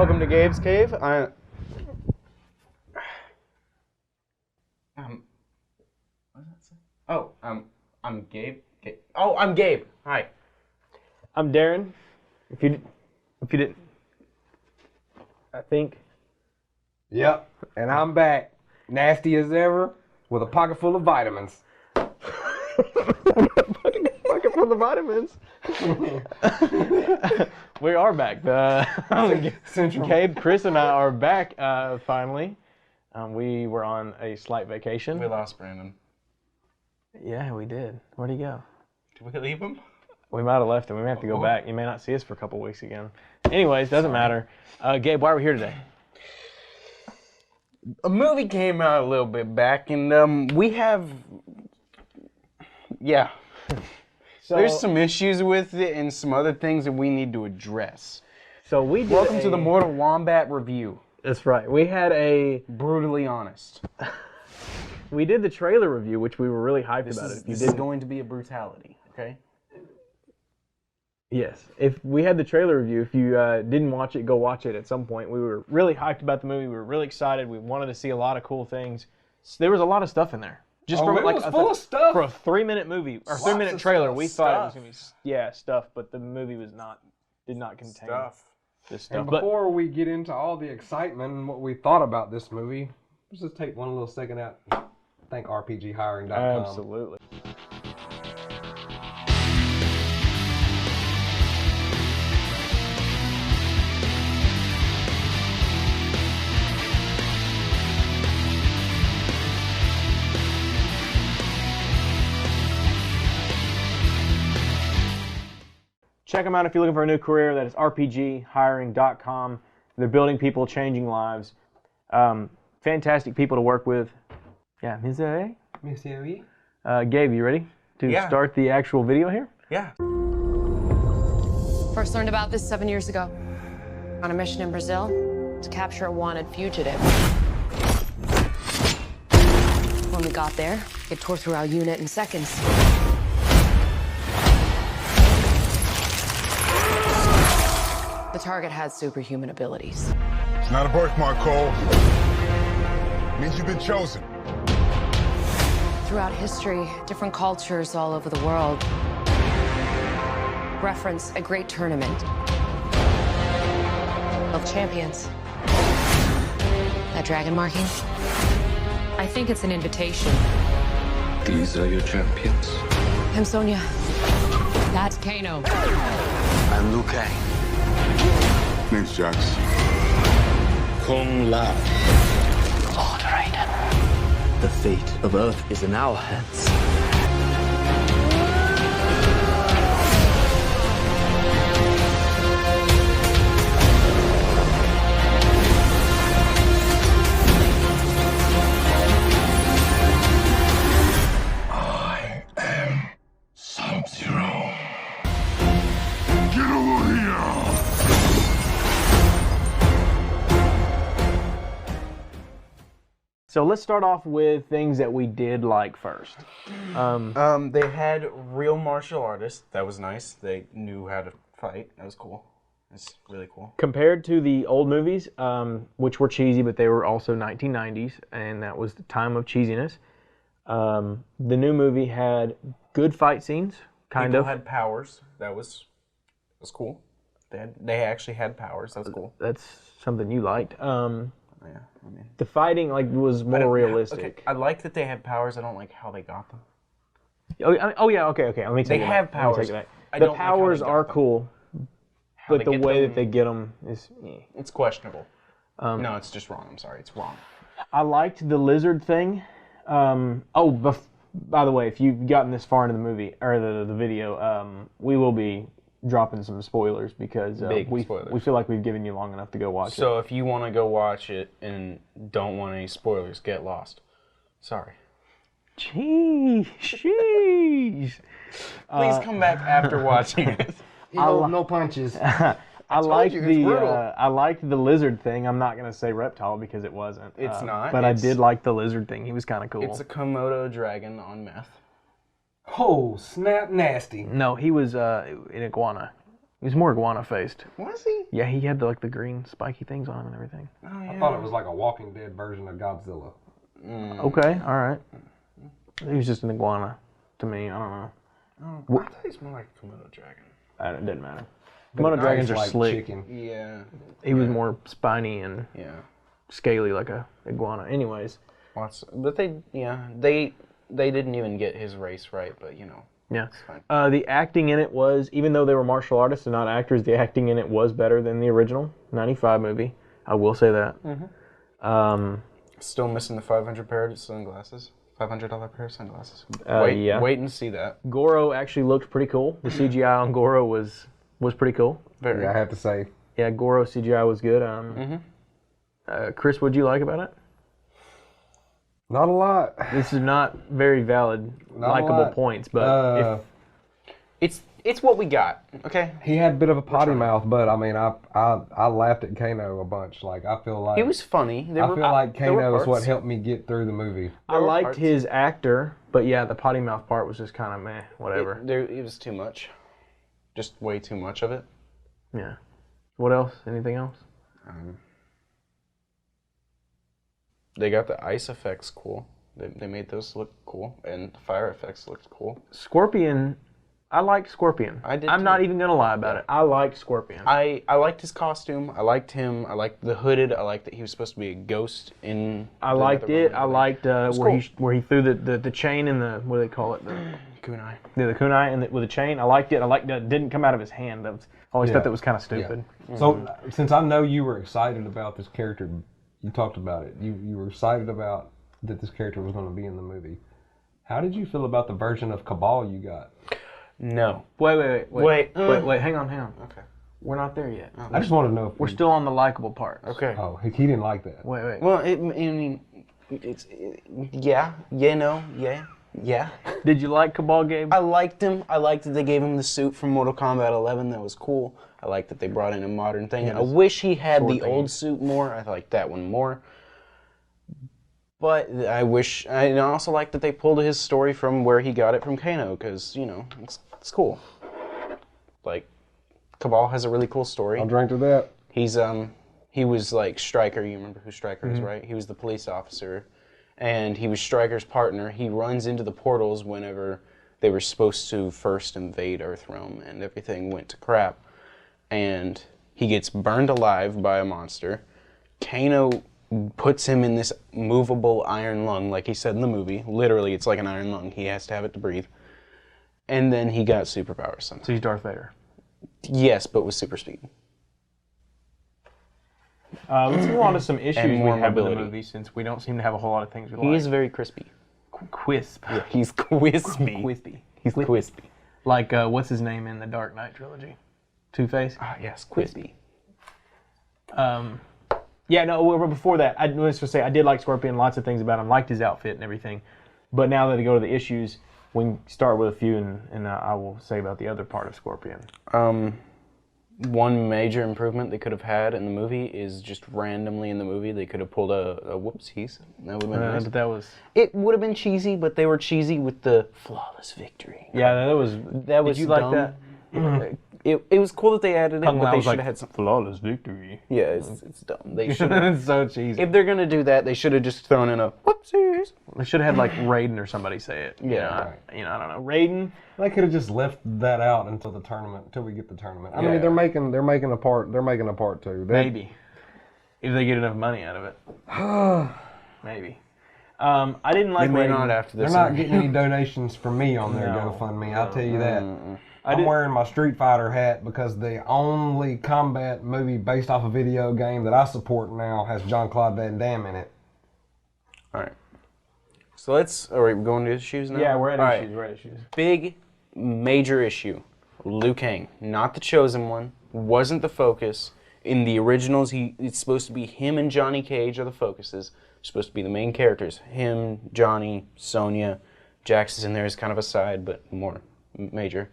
Welcome to Gabe's Cave. What does that say? Oh, I'm Gabe. Oh, I'm Gabe. Hi. I'm Darren. If you didn't, I think. Yep. And I'm back, nasty as ever, with a pocket full of vitamins. Pocket full of vitamins. We are back. Gabe, Chris, and I are back finally. We were on a slight vacation. We lost Brandon. Yeah, we did. Where'd he go? Did we leave him? We might have left him. We may have to go back. You may not see us for a couple weeks again. Anyways, doesn't matter. Gabe, why are we here today? A movie came out a little bit back, and we have... Yeah. So, there's some issues with it and some other things that we need to address. So we did Welcome to the Mortal Kombat review. That's right. We had a... Brutally honest. We did the trailer review, which we were really hyped about it. This is going to be a brutality, okay? Yes. If we had the trailer review, if you didn't watch it, go watch it at some point. We were really hyped about the movie. We were really excited. We wanted to see a lot of cool things. So there was a lot of stuff in there. Just from it like was full of stuff. For a 3-minute movie or 3-minute trailer, we thought it was gonna be stuff, but the movie did not contain this stuff. And before we get into all the excitement and what we thought about this movie, let's just take one little second out. Thank RPGhiring.com. Absolutely. Check them out if you're looking for a new career. That is RPGhiring.com. They're building people, changing lives. Fantastic people to work with. Yeah, Monsieur. Gabe, you ready to start the actual video here? Yeah. First learned about this 7 years ago. On a mission in Brazil to capture a wanted fugitive. When we got there, it tore through our unit in seconds. The target had superhuman abilities. It's not a birthmark, Cole. It means you've been chosen. Throughout history, different cultures all over the world reference a great tournament of champions. That dragon marking? I think it's an invitation. These are your champions. I'm Sonya. That's Kano. I'm Liu Kang. Name's Jax. Kung Lao. Lord Raiden. The fate of Earth is in our hands. I am Sub-Zero. Get over here! So let's start off with things that we did like first. They had real martial artists. That was nice. They knew how to fight. That was cool. That's really cool. Compared to the old movies, which were cheesy, but they were also 1990s, and that was the time of cheesiness. The new movie had good fight scenes, kind of. People had powers. That was cool. They actually had powers. That was cool. That's something you liked. Yeah, I mean, the fighting was more realistic. Okay, I like that they had powers. I don't like how they got them. Oh yeah, okay. Let me take it back. They have powers. The powers are cool, but the way that they get them is... It's questionable. No, it's just wrong. I'm sorry. It's wrong. I liked the lizard thing. By the way, if you've gotten this far into the movie, or the video, we will be dropping some spoilers because we feel like we've given you long enough to go watch it. So if you want to go watch it and don't want any spoilers, get lost. Sorry. Jeez. Please come back after watching it. No punches. I liked the lizard thing. I'm not gonna say reptile because it wasn't. It's not. But I did like the lizard thing. He was kind of cool. It's a Komodo dragon on meth. Oh, snap nasty. No, he was an iguana. He was more iguana faced. Was he? Yeah, he had the green spiky things on him and everything. Oh, yeah. I thought it was like a Walking Dead version of Godzilla. Okay, all right. He was just an iguana to me. I don't know. Oh, I thought he was more like a Komodo dragon. It didn't matter. Komodo dragons are like slick. Chicken. Yeah. He was more spiny and Yeah. scaly like a iguana. Anyways, But they didn't even get his race right, but you know. yeah. It's fine. The acting in it was, even though they were martial artists and not actors, the acting in it was better than the original 95 movie. I will say that. Still missing the 500 pair of sunglasses. $500 pair of sunglasses. Yeah. Wait and see that. Goro actually looked pretty cool. The CGI on Goro was pretty cool. Very. Yeah, I have to say. Yeah, Goro CGI was good. Chris, what'd you like about it? Not a lot. This is not very valid, Not a likable lot. points, but It's what we got. Okay. He had a bit of a potty mouth, but I mean, I laughed at Kano a bunch. Like I feel like He was funny. I feel like there were Kano is what parts. helped me get through the movie. I liked parts. his actor. But yeah, the potty mouth part was just kind of meh, whatever. It was too much. Just way too much of it. Yeah. What else? Anything else? They got the ice effects cool. They made those look cool, and the fire effects looked cool. Scorpion. I liked Scorpion. I did I'm too. not even gonna lie about it. I liked Scorpion. I liked his costume. I liked him. I liked the hooded. I liked that he was supposed to be a ghost in. I liked it. I liked cool. where he threw the chain and the, what do they call it? The kunai. kunai and with a chain. I liked it. I liked that it didn't come out of his hand. I always thought that was kind of stupid. So since I know you were excited about this character, you talked about it. You were excited about that this character was going to be in the movie. How did you feel about the version of Cabal you got? No. Wait. Hang on. Okay. We're not there yet. I just wanted to know if We're still on the likable part. Okay. Oh, he didn't like that. Wait. Well, I mean, yeah, no, yeah. Did you like Cabal, Gabe? I liked him. I liked that they gave him the suit from Mortal Kombat 11. That was cool. I liked that they brought in a modern thing. I wish he had the old suit more. I liked that one more. But I also like that they pulled his story from where he got it from Kano, because, you know, it's cool. Like, Cabal has a really cool story. I'll drink to that. He was like Stryker. You remember who Stryker is, right? He was the police officer, and he was Stryker's partner. He runs into the portals whenever they were supposed to first invade Earthrealm, and everything went to crap. And he gets burned alive by a monster. Kano puts him in this movable iron lung, like he said in the movie. Literally, it's like an iron lung. He has to have it to breathe. And then he got superpowers somehow. So he's Darth Vader. Yes, but with super speed. Let's move on to some issues we more have with the mobility. movie, since we don't seem to have a whole lot of things we He like. is very crispy. Quisp. He's crispy. Quispy. He's crispy. Like, what's his name in the Dark Knight trilogy? Two-Face? Ah, yes, crispy. Yeah, no, well, before that, I was to say I did like Scorpion, lots of things about him, liked his outfit and everything. But now that I go to the issues, we can start with a few, and I will say about the other part of Scorpion. One major improvement they could have had in the movie is just randomly in the movie they could have pulled a whoopsies. That would have been nice. But that was... It would have been cheesy, but they were cheesy with the flawless victory. Yeah, that was... That was Did you like dumb. that? It was cool that they added it, Kung but Lao they was should like, have had some. flawless victory. Yeah, it's dumb. They should. It's so cheesy. If they're gonna do that, they should have just thrown in a whoopsies. They should have had like Raiden or somebody say it. Yeah. I don't know. Raiden. They could have just left that out until the tournament, until we get the tournament. I mean, they're making a part two. Maybe. If they get enough money out of it. Maybe. I didn't like They may Raiden. not after They're this. not getting any donations from me on their No. GoFundMe. I'll tell you that. I'm wearing my Street Fighter hat because the only combat movie based off a video game that I support now has Jean-Claude Van Damme in it. All right. So are we going to issues now? Yeah, we're at All issues. right. We're at issues. Big, major issue. Liu Kang, not the chosen one, wasn't the focus. In the originals, it's supposed to be him and Johnny Cage are the focuses. Supposed to be the main characters. Him, Johnny, Sonya. Jax is in there as kind of a side, but more major.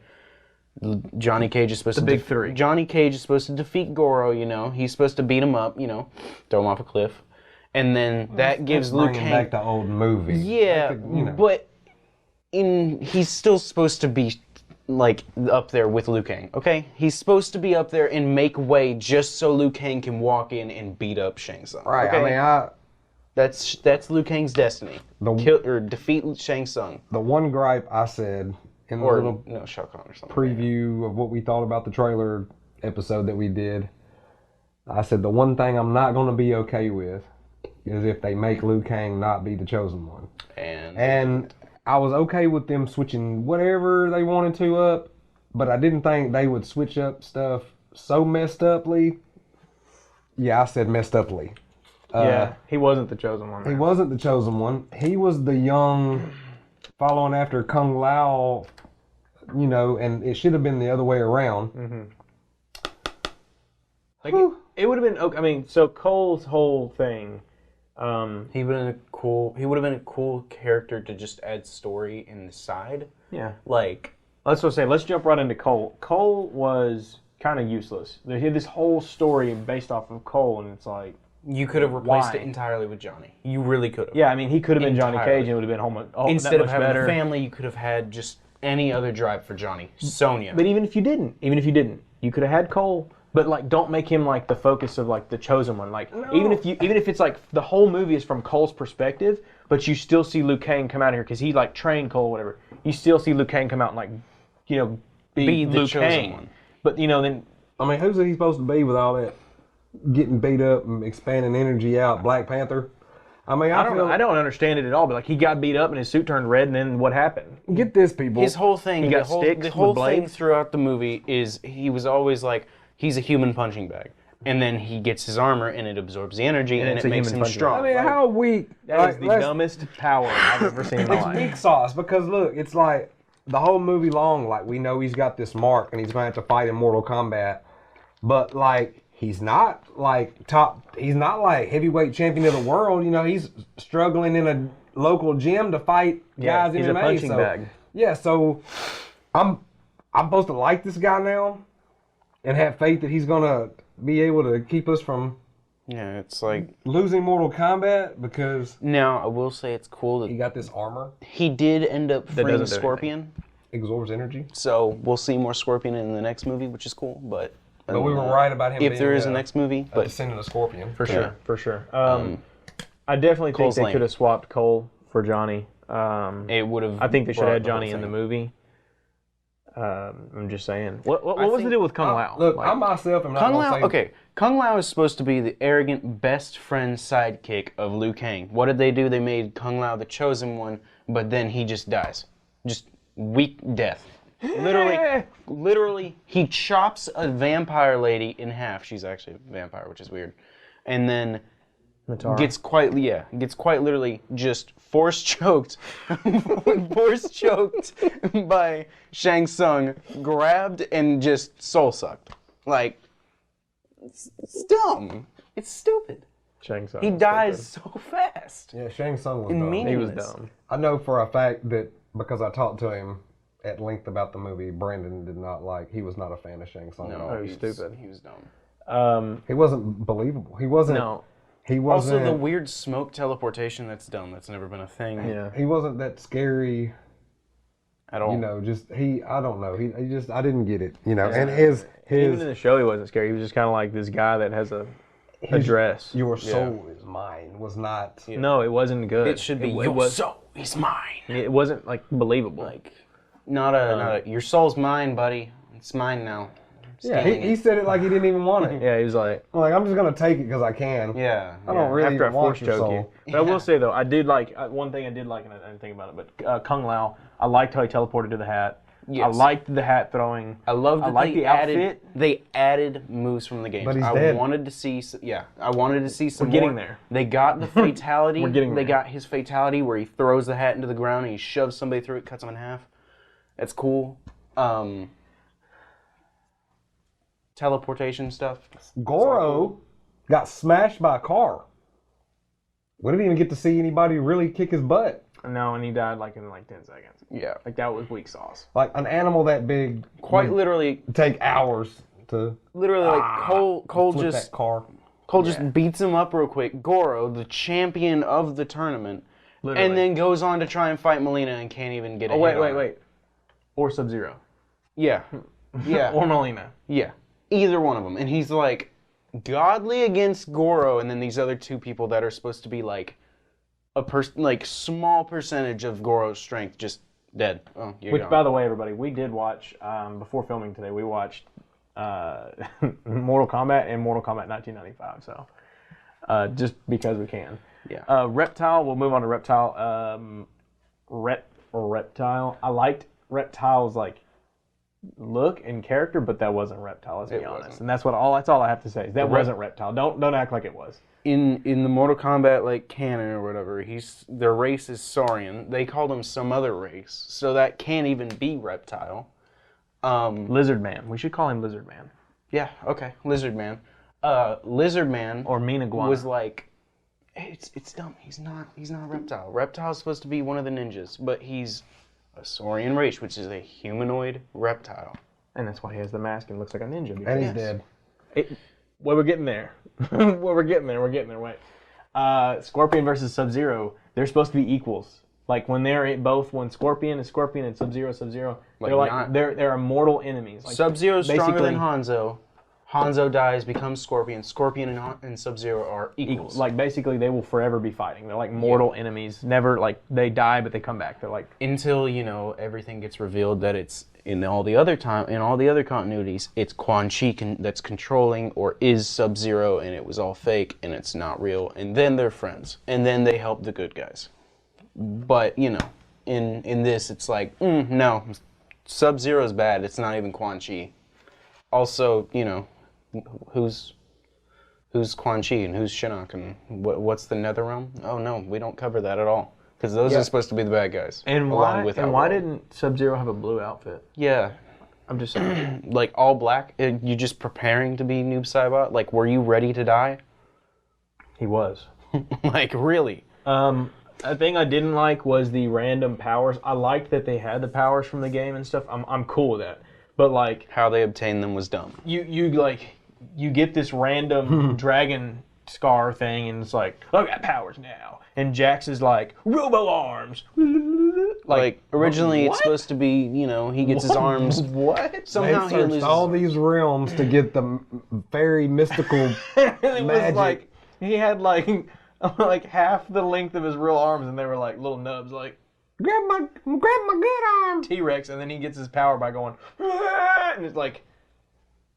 Johnny Cage is supposed to big three. Johnny Cage is supposed to defeat Goro, you know. He's supposed to beat him up, you know, throw him off a cliff. And then that gives Liu Bringing Kang back the old movie. Yeah, Like the, but he's still supposed to be like up there with Liu Kang. Okay, he's supposed to be up there and make way just so Liu Kang can walk in and beat up Shang Tsung. Right. Okay? I mean, That's Liu Kang's destiny. Kill or defeat Shang Tsung. the one gripe I said in the Or little no, Shao Kahn or something. preview of what we thought about the trailer episode that we did, I said the one thing I'm not going to be okay with is if they make Liu Kang not be the chosen one. And I was okay with them switching whatever they wanted to up, but I didn't think they would switch up stuff so messed uply. Yeah, I said messed uply. Yeah, he wasn't the chosen one. He wasn't the chosen one. He was the young following after Kung Lao, you know, and it should have been the other way around. Mm-hmm. Like it would have been okay. I mean, so Cole's whole thing. He would have been a cool character to just add story in the side. Yeah. Like, Let's just say, let's jump right into Cole. Cole was kind of useless. They had this whole story based off of Cole, and it's like, you could have replaced Why? it entirely with Johnny. You really could have. yeah, I mean, he could have been Johnny Entirely. Cage, and it would have been Instead that of much having better. a family, you could have had just any other drive for Johnny. Sonya. But even if you didn't, you could have had Cole. But like, don't make him like the focus of like the chosen one. Like, even if it's like the whole movie is from Cole's perspective, but you still see Liu Kang come out here because he like trained Cole, or whatever. You still see Liu Kang come out and like, you know, be the Liu chosen Kang. one. But you know, then I mean, who's he supposed to be with all that getting beat up and expanding energy out? Black Panther? I mean, I don't understand it at all. But like, he got beat up and his suit turned red, and then what happened? Get this, people. His whole thing, He got sticks the whole with thing blades? throughout the movie is he was always like, he's a human punching bag. And then he gets his armor and it absorbs the energy and it's it a makes human him punching strong. I mean, how weak? That is the dumbest power I've ever seen in my It's life. weak sauce because look, it's like the whole movie long, like we know he's got this mark and he's going to have to fight in Mortal Kombat, but like he's not like top. He's not like heavyweight champion of the world. You know, he's struggling in a local gym to fight guys he's MMA. a punching so, bag. Yeah, so I'm supposed to like this guy now and have faith that he's gonna be able to keep us from Yeah, it's like, losing Mortal Kombat because now I will say it's cool he that got this armor, he did end up freeing doesn't do Scorpion. absorbs energy. So we'll see more Scorpion in the next movie, which is cool. But But we were right about him if being there is a next movie. a But descendant of Scorpion. For sure, for sure. I definitely think Cole's they lame. could have swapped Cole for Johnny. it would have. I think they should have had brought the Johnny whole in the thing. movie. I'm just saying. What was the think- deal with Kung Lao? Look, Like, I myself am not Kung gonna Lao, say okay. Kung Lao is supposed to be the arrogant best friend sidekick of Liu Kang. What did they do? They made Kung Lao the chosen one, but then he just dies. Just weak death. Literally, he chops a vampire lady in half. She's actually a vampire, which is weird. And then gets quite literally just force choked by Shang Tsung, grabbed and just soul sucked. Like, it's dumb. It's stupid. Shang Tsung. He was dies stupid. so fast. Yeah, Shang Tsung was And dumb. He was meaningless. dumb. I know for a fact that because I talked to him at length about the movie, Brandon did not like. He was not a fan of Shang Tsung at all. he was stupid. He was dumb. He wasn't believable. He wasn't. No. He wasn't. Also, the weird smoke teleportation, that's dumb. That's never been a thing Yeah. He wasn't that scary. at all. You know, just I don't know. He just I didn't get it. You know, and his Even in the show, he wasn't scary. He was just kind of like this guy that has a dress. your soul is mine was not. No, it wasn't good. It should be, It your was. soul is mine. It wasn't like believable. Like, not a, your soul's mine, buddy. It's mine now. Yeah, he said it like he didn't even want it. Yeah, he was like. Like I'm just gonna take it because I can. Yeah. I don't really After I even want force your choke you. soul. But I will say though, I did like one thing I did like, and I didn't think about it, but Kung Lao, I liked how he teleported to the hat. Yes. I liked the hat throwing. I love that I like they the added, outfit. They added moves from the games. But he's I dead. wanted to see, I wanted to see some We're getting more. there. They got the fatality. We're getting They there. got his fatality where he throws the hat into the ground and he shoves somebody through it, cuts them in half. That's cool. Teleportation stuff. Goro got smashed by a car. We didn't even get to see anybody really kick his butt. No, and he died like in 10 seconds. Yeah. Like that was weak sauce. Like an animal that big Quite would literally, take hours to like Cole flip just that car. Cole just beats him up real quick. Goro, the champion of the tournament, Literally. and then goes on to try and fight Melina and can't even get a Oh hit on her. wait. Or Sub-Zero. Yeah. Yeah. Or Melina. Yeah. Either one of them. And he's like godly against Goro, and then these other two people that are supposed to be like small percentage of Goro's strength just dead. Oh, you're Which, gone. by the way, everybody, we did watch, before filming today, we watched Mortal Kombat and Mortal Kombat 1995, so just because we can. Yeah. Reptile, we'll move on to Reptile. Reptile. I liked Reptile's look and character, but that wasn't Reptile, let's be honest. Wasn't. And that's all I have to say. Is that wasn't Reptile. Don't act like it was. In the Mortal Kombat canon or whatever, their race is Saurian. They called him some other race, so that can't even be Reptile. Lizard Man. We should call him Lizard Man. Yeah, okay, Lizard Man. Lizard Man Or Mean Iguana. was like, it's dumb. He's not Reptile. Reptile's supposed to be one of the ninjas, but he's a Saurian race, which is a humanoid reptile. And that's why he has the mask and looks like a ninja. And he's dead. Well, we're getting there. We're getting there. Wait. Scorpion versus Sub-Zero. They're supposed to be equals. Like when when Scorpion is Scorpion and Sub-Zero Sub-Zero, they're immortal enemies. Like, Sub-Zero's stronger than Hanzo. Hanzo dies, becomes Scorpion. Scorpion and Sub-Zero are equals. Like basically, they will forever be fighting. They're like mortal enemies. Never they die, but they come back. They're like until everything gets revealed that it's in all the other continuities, it's Quan Chi that's controlling or is Sub-Zero, and it was all fake and it's not real. And then they're friends, and then they help the good guys. But in this, it's like no, Sub-Zero's bad. It's not even Quan Chi. Also, who's Quan Chi and who's Shinnok and what's the Netherrealm? Oh no, we don't cover that at all because those are supposed to be the bad guys. And why didn't Sub-Zero have a blue outfit? Yeah, I'm just saying. Like all black. You just preparing to be Noob Saibot? Like, were you ready to die? He was. Like really? A thing I didn't like was the random powers. I liked that they had the powers from the game and stuff. I'm cool with that. But like how they obtained them was dumb. You get this random dragon scar thing, and it's like, I got powers now. And Jax is like, robo arms. Like originally, it's supposed to be, he gets his arms. What? Somehow They he searched loses. all these realms to get the very mystical It magic. was like he had like half the length of his real arms, and they were like little nubs, like grab my good arm, T-Rex, and then he gets his power by going, and it's like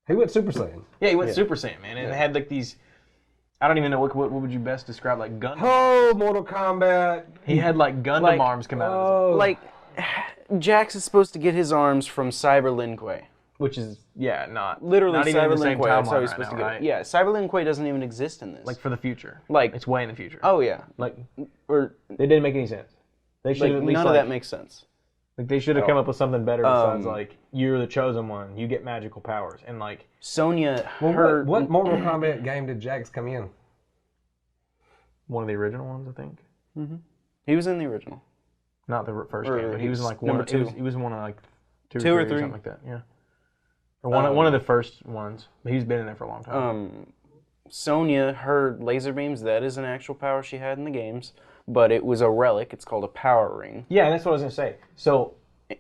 He went Super Saiyan. Yeah, he went Super Saiyan, man, and it had like these. I don't even know what would you best describe, like Gundam. Oh, Mortal Kombat. He had like Gundam arms come out of his, Like, Jax is supposed to get his arms from Cyber Lin Kuei. which is not Literally, not even in Cyber the Lin same Kuei. That's how timeline he's right supposed now, to get right? it. Yeah, Cyber Lin Kuei doesn't even exist in this. Like for the future, Like- it's way in the future. oh yeah, Like or they didn't make any sense. They should like have at least none of that makes sense. like they should have come up with something better besides Um, like you're the chosen one, you get magical powers, and like Sonya, Well, what Mortal Kombat game did Jax come in? one of the original ones, I think. he was in the original. Not the first Or game, but he was in like number one. two. He was in one of like two Two or or three, three. something like that. Yeah, or one of the first ones. But he's been in there for a long time. Sonya, her laser beams, that is an actual power she had in the games, but it was a relic. It's called a power ring, Yeah, and that's what I was gonna say. So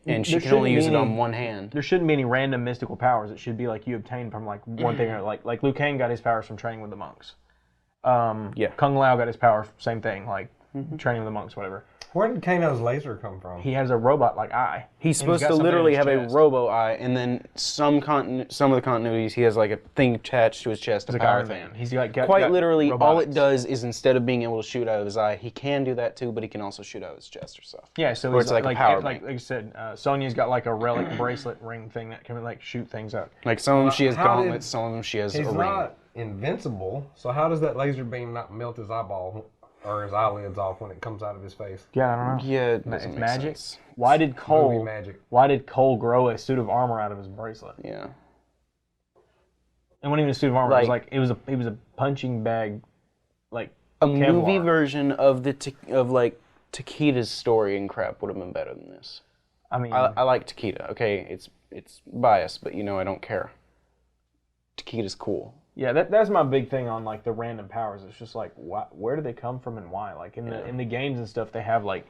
and she there can only shouldn't use be it any- on one hand. there shouldn't be any random mystical powers. It should be like you obtain from like one thing or like Liu Kang got his powers from training with the monks. Yeah. Kung Lao got his power, same thing, like training with the monks, whatever. Where did Kano's laser come from? He has a robot-like eye. He's And supposed got to something in literally his have chest. a robo eye, and then some of the continuities, he has like a thing attached to his chest, a Like power Iron thing. Man. He's like got, Quite got literally, all robotics. it does is instead of being able to shoot out of his eye, he can do that too, but he can also shoot out of his chest or stuff. Yeah, so Or he's it's like a power like bank. I said, Sonya's got like a relic bracelet ring thing that can like shoot things out. Like some of them she has how did- gauntlets, some of them she has a He's ring. not invincible, so how does that laser beam not melt his eyeball or his eyelids off when it comes out of his face? Yeah, I don't know. Yeah, it It's doesn't make magic. sense. Why did Movie Cole? magic. Why did Cole grow a suit of armor out of his bracelet? Yeah. It wasn't even a suit of armor. Like- it was a punching bag, like A Kevlar. movie version of like Takeda's story and crap would have been better than this. I mean, I like Takeda. Okay, it's biased, but I don't care. Takeda's cool. yeah, that's my big thing on like the random powers. It's just like, where do they come from and why? Like in the games and stuff, they have like,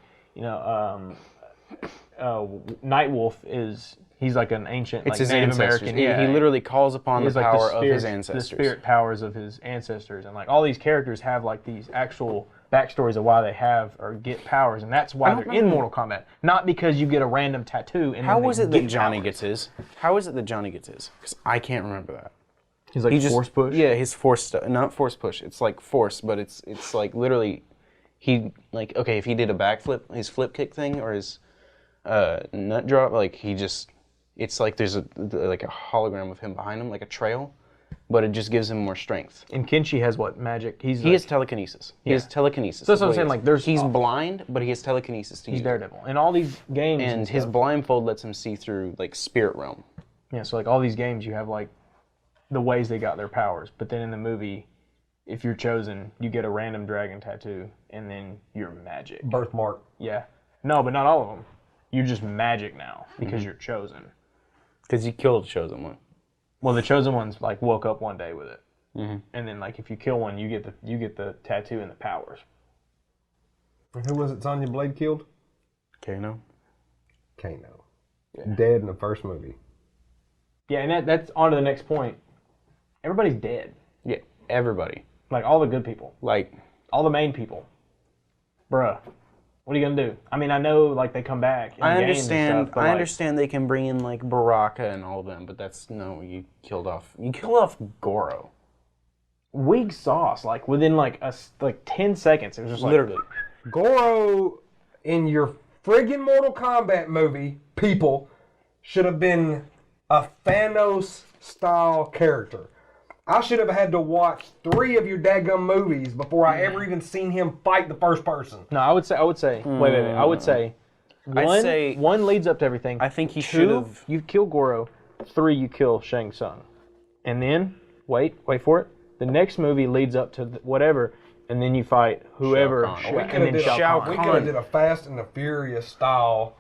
Nightwolf is He's like an ancient, It's like his Native ancestors. American. He literally calls upon He the has, like, power of his ancestors. The spirit powers of his ancestors, and like all these characters have like these actual backstories of why they have or get powers, and that's why they're in Mortal Kombat. Not because you get a random tattoo. And How is it that Johnny gets his? How is it that Johnny gets his? Because I can't remember that. He's like force push. Yeah, his force stuff. Not force push. It's like force, but it's like literally, he like okay, if he did a backflip, his flip kick thing, or his nut drop, like he just. It's like there's a hologram of him behind him, like a trail, but it just gives him more strength. And Kenshi has what magic? He has telekinesis. He has telekinesis. So that's what I'm saying. Like he's blind, but he has telekinesis to use. He's Daredevil. In all these games, and his blindfold lets him see through like spirit realm. Yeah. So like all these games, you have like the ways they got their powers, but then in the movie, if you're chosen, you get a random dragon tattoo, and then you're magic. Birthmark. Yeah. No, but not all of them. You're just magic now because you're chosen. Because you killed the chosen one. Well, the chosen ones like woke up one day with it, and then like if you kill one, you get the tattoo and the powers. And who was it Sonya Blade killed? Kano. Kano. Yeah. Dead in the first movie. Yeah, and that's on to the next point. Everybody's dead. Yeah, everybody. Like all the good people. Like all the main people. Bruh. What are you gonna do? I mean, I know like they come back. In I games understand. and stuff, but, I understand they can bring in like Baraka and all of them, but that's you killed off Goro. Weak sauce. Like within like 10 seconds, it was just like Literally. Goro in your friggin' Mortal Kombat movie, people, should have been a Thanos-style character. I should have had to watch 3 of your daggum movies before I ever even seen him fight the first person. No, I would say. Wait. I would say. One leads up to everything. I think he should 2, have. you kill Goro. 3, you kill Shang Tsung. And then, wait for it. The next movie leads up to whatever, and then you fight whoever. Shao Kahn. We could have did a Fast and the Furious style.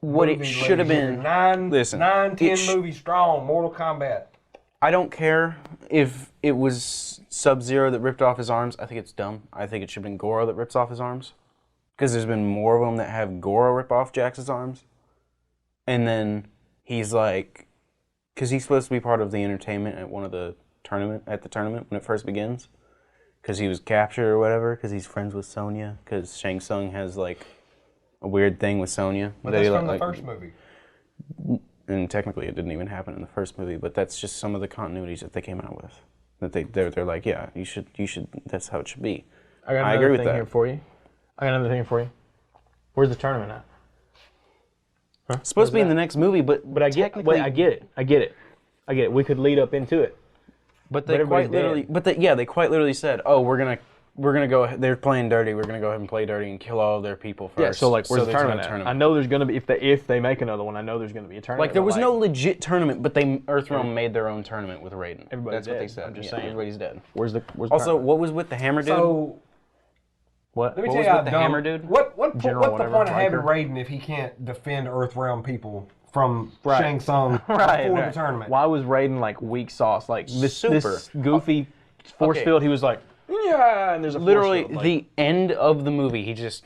What it should have been. 10 movies strong, Mortal Kombat. I don't care if it was Sub-Zero that ripped off his arms. I think it's dumb. I think it should have been Goro that rips off his arms. Because there's been more of them that have Goro rip off Jax's arms. And then he's like... Because he's supposed to be part of the entertainment at the tournament when it first begins. Because he was captured or whatever. Because he's friends with Sonya. Because Shang Tsung has like a weird thing with Sonya. But that's from the first movie. And technically, it didn't even happen in the first movie, but that's just some of the continuities that they came out with. That they're like, yeah, you should. That's how it should be. I agree with that. Here for you. I got another thing for you. Where's the tournament at? Huh? It's supposed to be in the next movie, but I get it. We could lead up into it. But they quite literally. They quite literally said, "Oh, we're gonna go. They're playing dirty. We're gonna go ahead and play dirty and kill all of their people first." Yeah. So like, where's the tournament at? I know there's gonna be if they make another one. I know there's gonna be a tournament. Like there was no legit tournament, but Earthrealm made their own tournament with Raiden. Everybody's That's what dead. they said. I'm just saying. Everybody's dead. Where's the also, tournament? what was with the hammer dude? So, what? Let me What tell was you with the hammer dude? What's the whatever, point of having Riker. Raiden if he can't defend Earthrealm people from Right. Shang Tsung before the tournament? Why was Raiden like weak sauce? Like this Super. goofy force field. He was like, yeah, and there's a Literally, force field. the end of the movie, he just...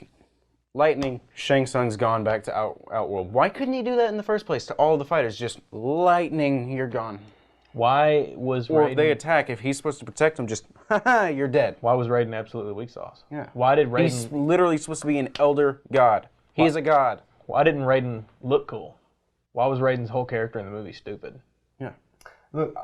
Lightning, Shang Tsung's gone back to Outworld. Why couldn't he do that in the first place to all the fighters? Just lightning, you're gone. Why was Or Raiden? if they attack, if he's supposed to protect them, just, haha, you're dead. Why was Raiden absolutely weak sauce? Yeah. Why did Raiden? He's literally supposed to be an elder god. He is a god. Why didn't Raiden look cool? Why was Raiden's whole character in the movie stupid? Yeah. Look,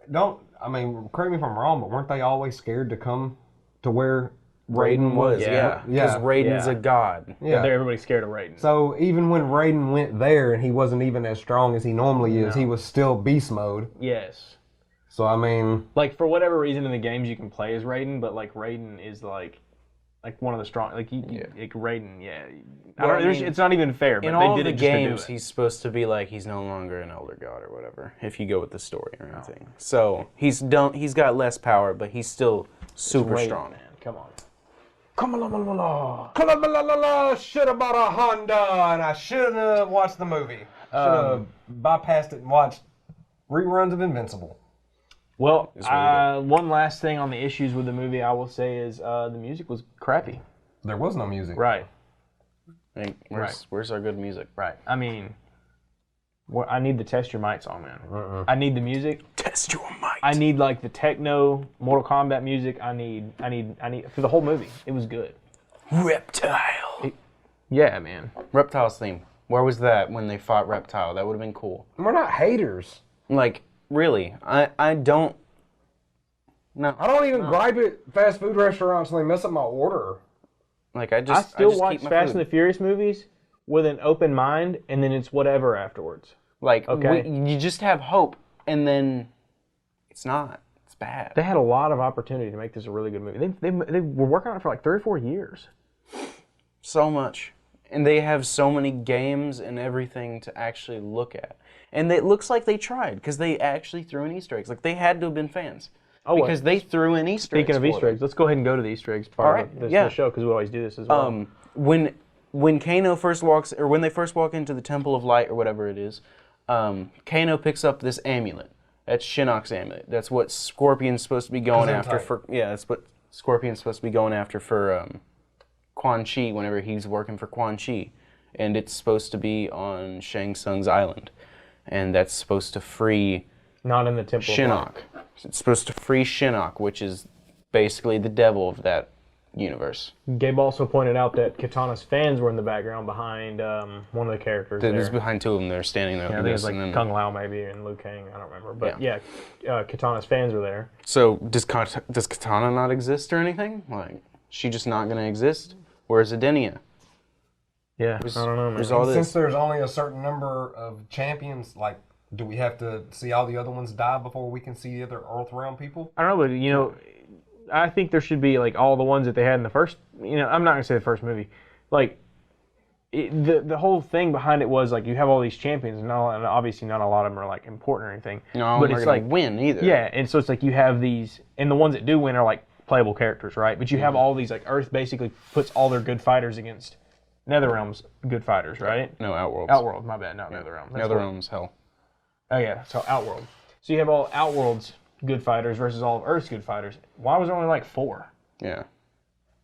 correct me if I'm wrong, but weren't they always scared to come to where Raiden was, Yeah. Because Raiden's a god. Yeah. Everybody's scared of Raiden. So even when Raiden went there and he wasn't even as strong as he normally is, he was still beast mode. Yes. So I mean, Like for whatever reason in the games you can play as Raiden, but like Raiden is like one of the strong. Like Raiden, it's not even fair. But In they all did the it just to do games, it. he's supposed to be like, he's no longer an elder god or whatever, if you go with the story or anything. So he's got less power, but he's still super Raiden, strong. man. Come on. should have bought a Honda and I should have watched the movie. Should have bypassed it and watched reruns of Invincible. Well, one last thing on the issues with the movie I will say is the music was crappy. There was no music. Right. Where's our good music? Right. I mean, Well, I need the Test Your Might song, man. I need the music. Test your might. I need like the techno Mortal Kombat music. I need for the whole movie. It was good. Reptile. Yeah, man. Reptile's theme. Where was that when they fought Reptile? That would have been cool. We're not haters. Like, really, I don't. No. I don't even gripe at fast food restaurants when they mess up my order. Like, I still just watch keep my Fast food. and the Furious movies with an open mind, and then it's whatever afterwards. Like, Okay. you just have hope, and then it's not. It's bad. They had a lot of opportunity to make this a really good movie. They were working on it for like 3 or 4 years. So much. And they have so many games and everything to actually look at. And it looks like they tried, because they actually threw in Easter eggs. Like, they had to have been fans. Oh, because they threw in Easter eggs. Speaking of Easter eggs, let's go ahead and go to the Easter eggs part of the show, because we always do this as well. When Kano first walks, or when they first walk into the Temple of Light, or whatever it is, Kano picks up this amulet. That's Shinnok's amulet. That's what Scorpion's supposed to be going after for. Yeah, that's what Scorpion's supposed to be going after for Quan Chi whenever he's working for Quan Chi, and it's supposed to be on Shang Tsung's island, and that's supposed to free. Not in the Temple of Shinnok. Light. It's supposed to free Shinnok, which is basically the devil of that universe. Gabe also pointed out that Katana's fans were in the background behind one of the characters. There's behind two of them. They're standing there. Yeah, there's like Kung Lao maybe and Liu Kang. I don't remember, but yeah, Katana's fans are there. So does Katana not exist or anything? Like, she just not gonna exist? Where's Edenia? Yeah, I don't know, man. There's all this. Since there's only a certain number of champions, like, do we have to see all the other ones die before we can see the other Earthrealm people? I don't know, but you know, I think there should be like all the ones that they had in the first. You know, I'm not gonna say the first movie. Like, the whole thing behind it was like you have all these champions, and obviously not a lot of them are like important or anything. No, but they're it's gonna like win either. Yeah, and so it's like you have these, and the ones that do win are like playable characters, right? But you have all these, like, Earth basically puts all their good fighters against NetherRealm's good fighters, right? No, Outworld. Outworld, my bad, not NetherRealm. NetherRealm's hell. Oh yeah, so Outworld. So you have all Outworld's good fighters versus all of Earth's good fighters. Why was there only like 4? Yeah.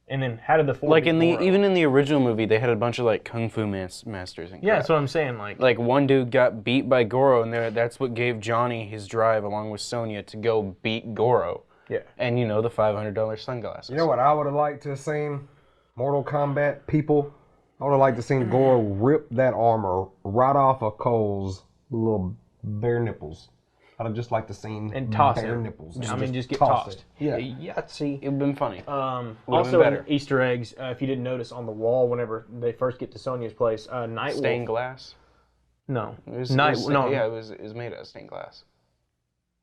And then how did the 4 Like get in the 4? even in the original movie, they had a bunch of like kung fu masters and crap. Yeah, that's what I'm saying. Like one dude got beat by Goro, and that's what gave Johnny his drive, along with Sonya, to go beat Goro. Yeah. And you know, the $500 sunglasses. You know what I would have liked to have seen? Mortal Kombat people. I would have liked to seen Goro rip that armor right off of Cole's little bare nipples. I'd have just liked to seen and toss bare him. nipples. Just get tossed. Yeah. Yahtzee. It would have been funny. Also, in Easter eggs, if you didn't notice on the wall, whenever they first get to Sonya's place, Nightwolf. Stained glass? No. It was made out of stained glass.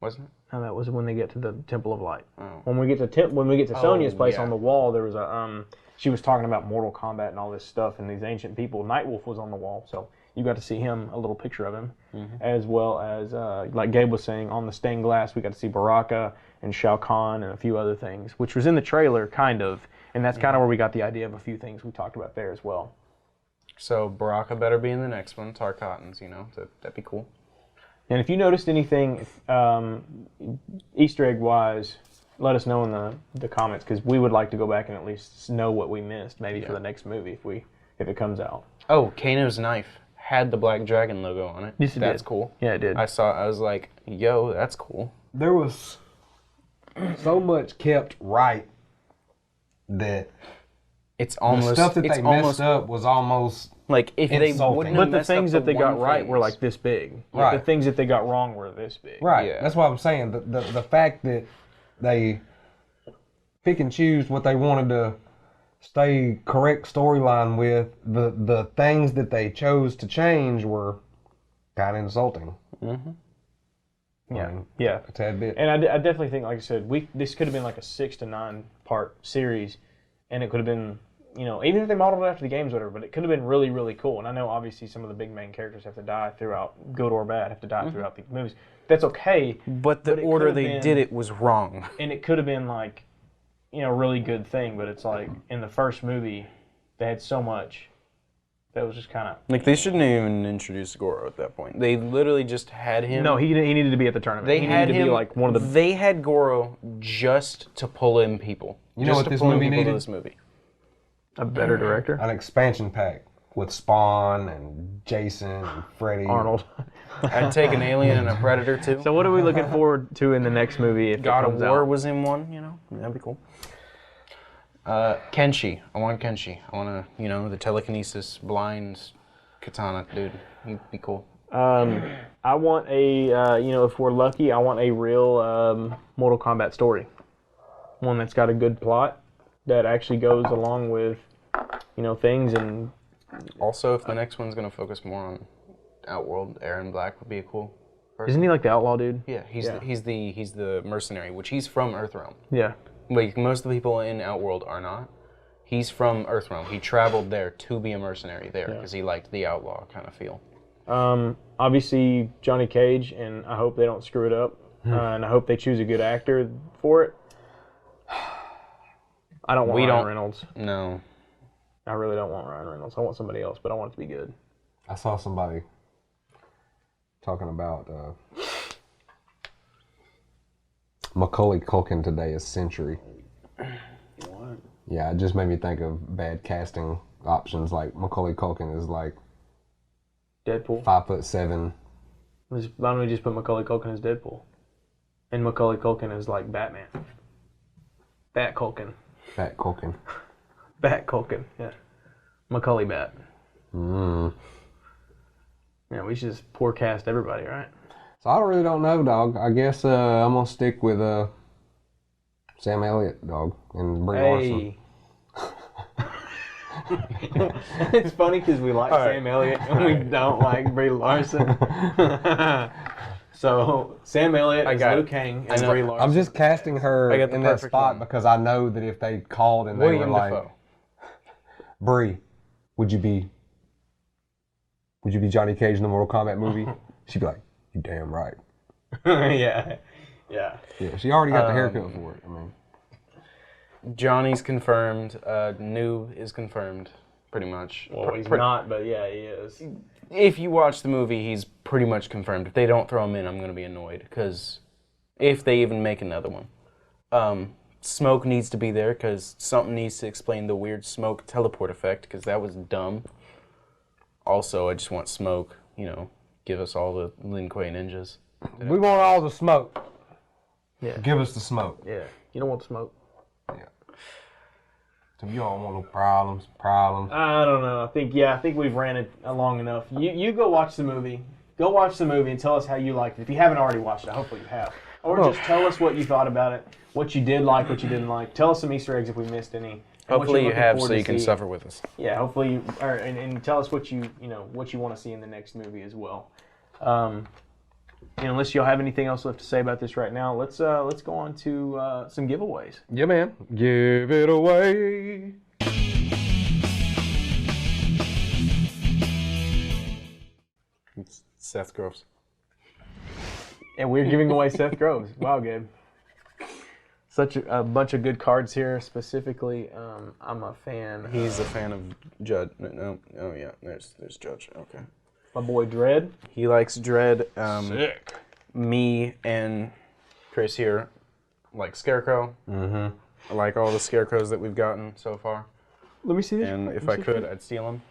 Wasn't it? No, that was when they get to the Temple of Light. Oh. When we get to Sonya's place, yeah. on the wall, there was a she was talking about Mortal Kombat and all this stuff and these ancient people. Nightwolf was on the wall, so you got to see him, a little picture of him, as well as like Gabe was saying, on the stained glass we got to see Baraka and Shao Kahn and a few other things, which was in the trailer kind of, and that's kind of where we got the idea of a few things we talked about there as well. So Baraka better be in the next one. Tarkatans, that'd be cool. And if you noticed anything Easter egg wise, let us know in the comments, because we would like to go back and at least know what we missed, maybe for the next movie if it comes out. Oh, Kano's knife had the Black Dragon logo on it. Yes, it That's did. cool. Yeah, it did. I was like, yo, that's cool. There was so much kept right that It's almost the stuff that they messed up was almost like if they insulting. wouldn't But have the messed up things that they got one right things. were like this big. Right. The things that they got wrong were this big. right. Yeah. That's what I'm saying. The fact that they pick and choose what they wanted to stay correct storyline with, the things that they chose to change were kind of insulting. Yeah. Yeah. A tad bit. And I definitely think, like I said, this could have been like a 6 to 9 part series, and it could have been, even if they modeled it after the games or whatever, but it could have been really, really cool. And I know obviously some of the big main characters have to die throughout, good or bad, have to die throughout the movies. That's okay. But the it order could have they been- did it was wrong. And it could have been like, a really good thing, but it's like in the first movie, they had so much that was just kind of. Like, they shouldn't have even introduced Goro at that point. They literally just had him. No, he needed to be at the tournament. They he had needed to him. be like one of the. They had Goro just to pull in people. You know Just what to this pull in movie people to needed? This movie. A better director. An expansion pack with Spawn and Jason and Freddy. Arnold. I'd take an alien and a predator too. So what are we looking forward to in the next movie? If God it of comes War out? was in one, that'd be cool. Kenshi. I want Kenshi. I want to, the telekinesis, blind katana dude. He'd be cool. I want if we're lucky, I want a real Mortal Kombat story. One that's got a good plot that actually goes along with, things. And also, if the next one's going to focus more on Outworld, Aaron Black would be a cool person. Isn't he like the outlaw dude? Yeah, he's the mercenary, which he's from Earthrealm. Yeah. Like, most of the people in Outworld are not. He's from Earthrealm. He traveled there to be a mercenary there because he liked the outlaw kind of feel. Obviously, Johnny Cage, and I hope they don't screw it up. And I hope they choose a good actor for it. I don't want Ryan Reynolds. No. I really don't want Ryan Reynolds. I want somebody else, but I want it to be good. I saw somebody talking about Macaulay Culkin today as Sentry. What? Yeah, it just made me think of bad casting options. Like Macaulay Culkin is like Deadpool. 5'7". Why don't we just put Macaulay Culkin as Deadpool? And Macaulay Culkin is like Batman. Bat Culkin. Fat Culkin. Bat Culkin, yeah. Macaulay Bat. Yeah, we should just poor cast everybody, right? So I really don't know, dog. I guess I'm gonna stick with Sam Elliott, dog, and Brie Larson. It's funny because we like Sam Elliott and we don't like Brie Larson. So Sam Elliott is Liu Kang and Brie Larson. I'm just casting her in that spot because I know that if they called and they were like, Brie, would you be Johnny Cage in the Mortal Kombat movie? She'd be like, you damn right. Yeah. She already got the haircut for it. I mean, Johnny's confirmed. Noob is confirmed, pretty much. Well, he's not, but yeah, he is. If you watch the movie, he's pretty much confirmed. If they don't throw him in, I'm going to be annoyed, because if they even make another one. Smoke needs to be there, because something needs to explain the weird smoke teleport effect, because that was dumb. Also, I just want Smoke, give us all the Lin Kuei ninjas. we want all the smoke. Yeah. Give us the smoke. Yeah. You don't want the smoke. Yeah. So you don't want no problems. I don't know. I think we've ran it long enough. You go watch the movie. Go watch the movie and tell us how you liked it. If you haven't already watched it, hopefully you have. Or just tell us what you thought about it, what you did like, what you didn't like. Tell us some Easter eggs if we missed any. Hopefully you have, so you can suffer with us. Yeah, hopefully, and tell us what you want to see in the next movie as well. Unless y'all have anything else left to say about this right now, let's go on to some giveaways. Yeah, man. Give it away. It's Seth Groves. And we're giving away Seth Groves. Wow, Gabe. Such a bunch of good cards here. Specifically, I'm a fan. He's a fan of Judge. No. Oh, yeah. There's Judge. Okay. My boy Dredd. He likes Dredd. Sick. Me and Chris here like Scarecrow. Mm-hmm. I like all the Scarecrows that we've gotten so far. Let me see this. And if I could, I'd steal them.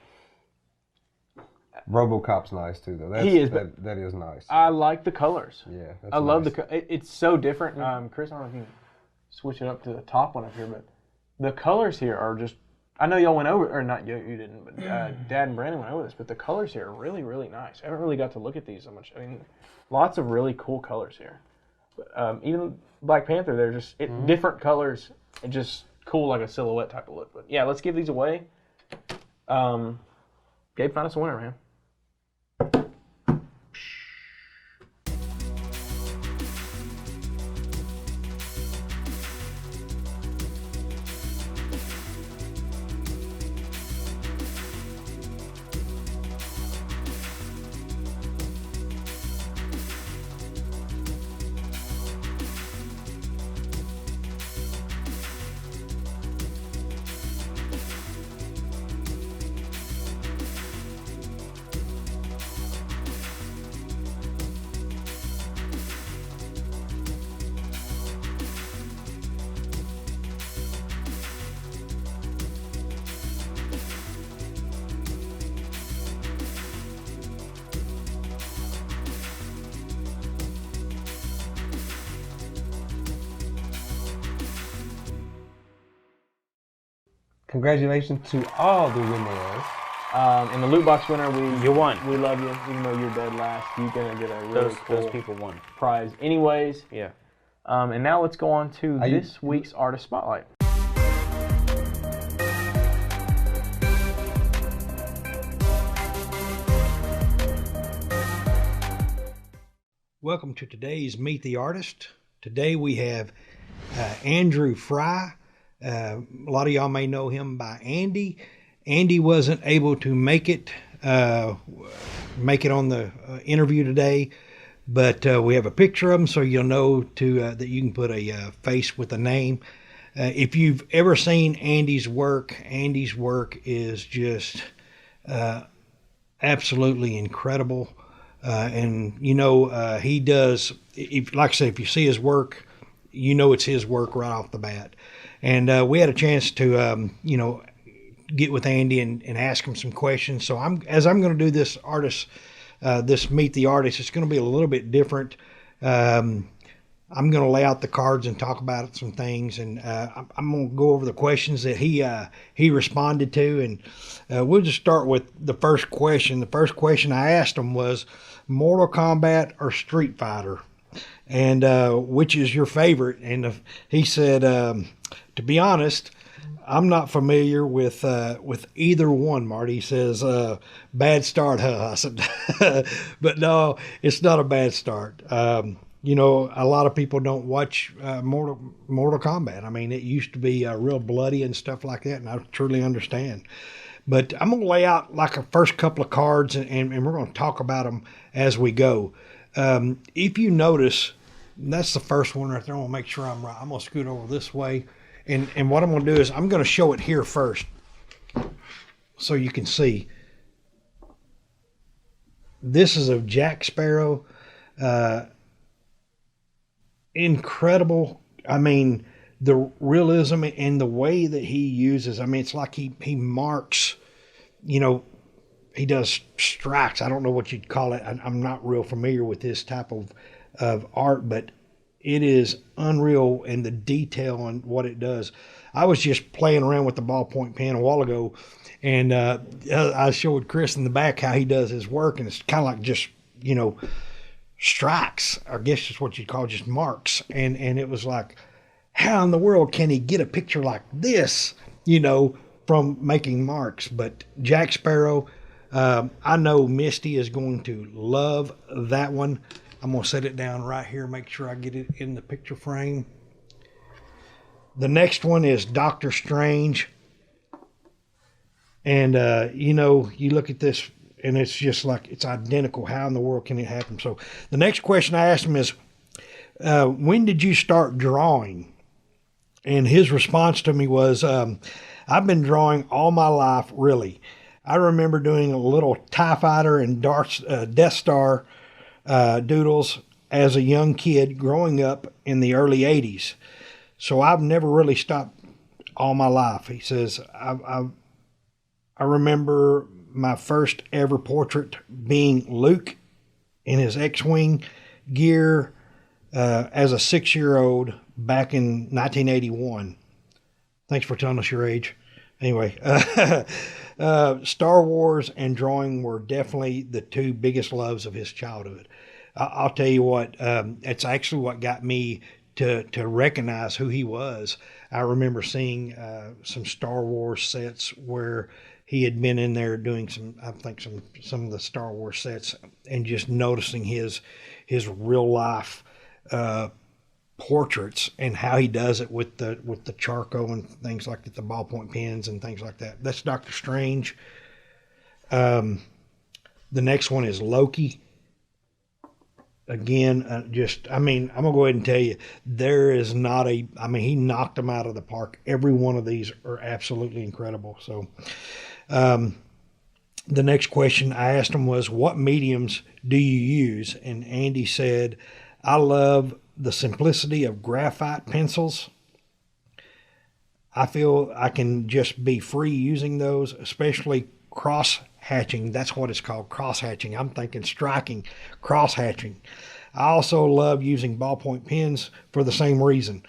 RoboCop's nice too, though. He is. That is nice. I like the colors. Yeah, I love it's so different. Chris, I don't know if you can switch it up to the top one up here, but the colors here are just. I know y'all went over, or not you didn't, but Dad and Brandon went over this. But the colors here are really, really nice. I haven't really got to look at these so much. I mean, lots of really cool colors here. But, even Black Panther, they're just different colors. And just cool, like a silhouette type of look. But yeah, let's give these away. Gabe, find us a winner, man. Congratulations to all the winners. And the loot box winner, You won. We love you, even though you're dead last. You're gonna get a really cool Those people won. prize, anyways. Yeah. And now let's go on to this week's artist spotlight. Welcome to today's Meet the Artist. Today we have Andrew Fry. A lot of y'all may know him by Andy. Andy wasn't able to make it on the interview today, but we have a picture of him so you'll know that you can put a face with a name. If you've ever seen Andy's work is just absolutely incredible. And he does, like I said, if you see his work, you know it's his work right off the bat. And we had a chance to get with Andy and ask him some questions. So I'm going to do this this Meet the Artist, it's going to be a little bit different. I'm going to lay out the cards and talk about some things, and I'm going to go over the questions that he responded to, and we'll just start with the first question. The first question I asked him was Mortal Kombat or Street Fighter, and which is your favorite? And he said, to be honest, I'm not familiar with either one, Marty. He says, bad start, huh? I said, but no, it's not a bad start. A lot of people don't watch Mortal Kombat. I mean, it used to be real bloody and stuff like that, and I truly understand. But I'm going to lay out like a first couple of cards, and we're going to talk about them as we go. If you notice, that's the first one right there. I'm going to make sure I'm right. I'm going to scoot over this way. And what I'm going to do is I'm going to show it here first so you can see. This is a Jack Sparrow. Incredible. I mean, the realism and the way that he uses, I mean, it's like he marks, he does strikes. I don't know what you'd call it. I'm not real familiar with this type of art, but it is unreal in the detail on what it does. I was just playing around with the ballpoint pen a while ago, and I showed Chris in the back how he does his work, and it's kind of like just, strikes, I guess is what you'd call just marks. And it was like, how in the world can he get a picture like this, from making marks? But Jack Sparrow, I know Misty is going to love that one. I'm going to set it down right here, make sure I get it in the picture frame. The next one is Doctor Strange. And, you look at this, and it's just like, it's identical. How in the world can it happen? So the next question I asked him is, when did you start drawing? And his response to me was, I've been drawing all my life, really. I remember doing a little TIE Fighter and Death Star doodles as a young kid growing up in the early 80s. So I've never really stopped all my life. He says, I remember my first ever portrait being Luke in his X-Wing gear as a 6-year-old back in 1981. Thanks for telling us your age. Anyway, Star Wars and drawing were definitely the two biggest loves of his childhood. I'll tell you what, it's actually what got me to recognize who he was. I remember seeing some Star Wars sets where he had been in there doing some of the Star Wars sets, and just noticing his real life portraits and how he does it with the charcoal and things like that, the ballpoint pens and things like that. That's Doctor Strange. The next one is Loki. Again, I'm going to go ahead and tell you, there is not he knocked them out of the park. Every one of these are absolutely incredible. So, the next question I asked him was, what mediums do you use? And Andy said, I love the simplicity of graphite pencils. I feel I can just be free using those, especially cross-hatching. That's what it's called, cross-hatching. I'm thinking striking, cross-hatching. I also love using ballpoint pens for the same reason.